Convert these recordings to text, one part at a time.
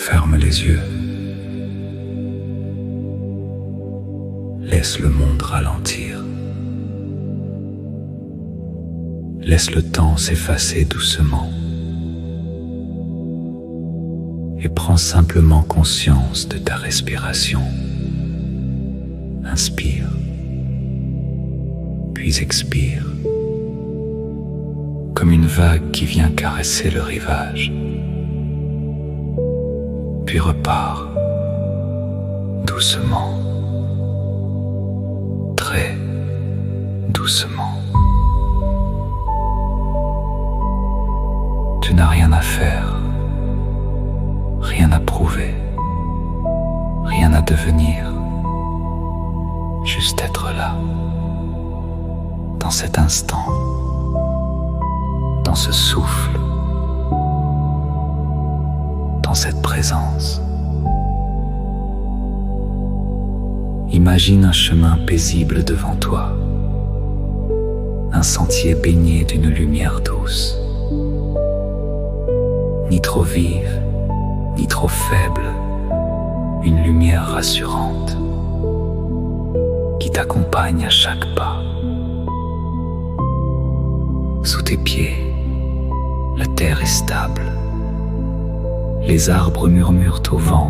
Ferme les yeux. Laisse le monde ralentir. Laisse le temps s'effacer doucement. Et prends simplement conscience de ta respiration. Inspire, puis expire, comme une vague qui vient caresser le rivage. Puis repars, doucement, très doucement. Tu n'as rien à faire, rien à prouver, rien à devenir, juste être là, dans cet instant, dans ce souffle, dans cette présence. Imagine un chemin paisible devant toi, un sentier baigné d'une lumière douce, ni trop vive, ni trop faible, une lumière rassurante qui t'accompagne à chaque pas. Sous tes pieds, la terre est stable. Les arbres murmurent au vent,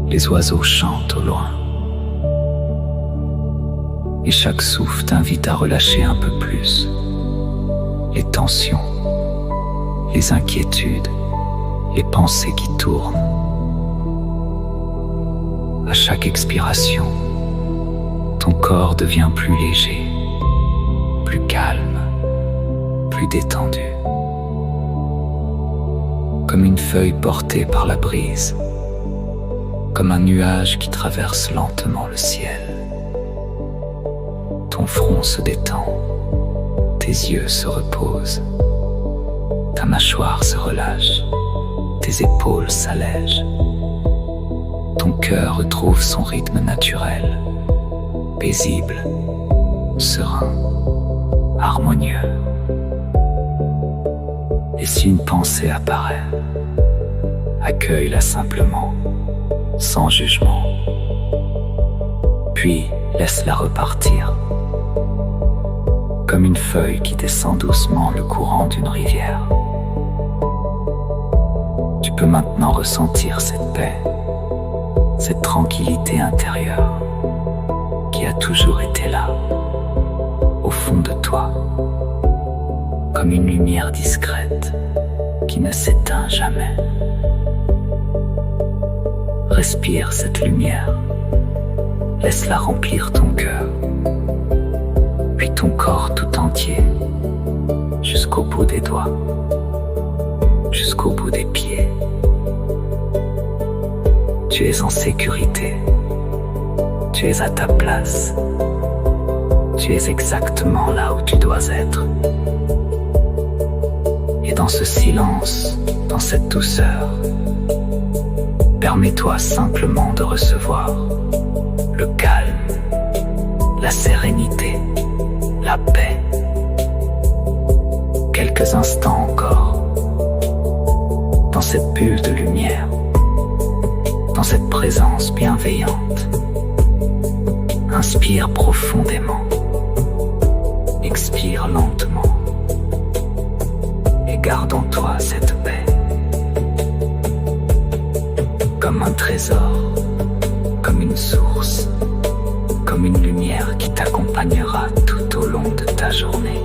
les oiseaux chantent au loin. Et chaque souffle t'invite à relâcher un peu plus les tensions, les inquiétudes, les pensées qui tournent. À chaque expiration, ton corps devient plus léger, plus calme, plus détendu. Comme une feuille portée par la brise, comme un nuage qui traverse lentement le ciel. Ton front se détend, tes yeux se reposent, ta mâchoire se relâche, tes épaules s'allègent. Ton cœur retrouve son rythme naturel, paisible, serein, harmonieux. Et si une pensée apparaît, accueille-la simplement, sans jugement. Puis laisse-la repartir, comme une feuille qui descend doucement le courant d'une rivière. Tu peux maintenant ressentir cette paix, cette tranquillité intérieure qui a toujours été là, au fond de toi, comme une lumière discrète qui ne s'éteint jamais. Respire cette lumière, laisse-la remplir ton cœur, puis ton corps tout entier, jusqu'au bout des doigts, jusqu'au bout des pieds. Tu es en sécurité, tu es à ta place, tu es exactement là où tu dois être. Et dans ce silence, dans cette douceur, permets-toi simplement de recevoir le calme, la sérénité, la paix. Quelques instants encore, dans cette bulle de lumière, dans cette présence bienveillante. Inspire profondément, expire lentement, et garde en toi cette paix. Comme un trésor, comme une source, comme une lumière qui t'accompagnera tout au long de ta journée.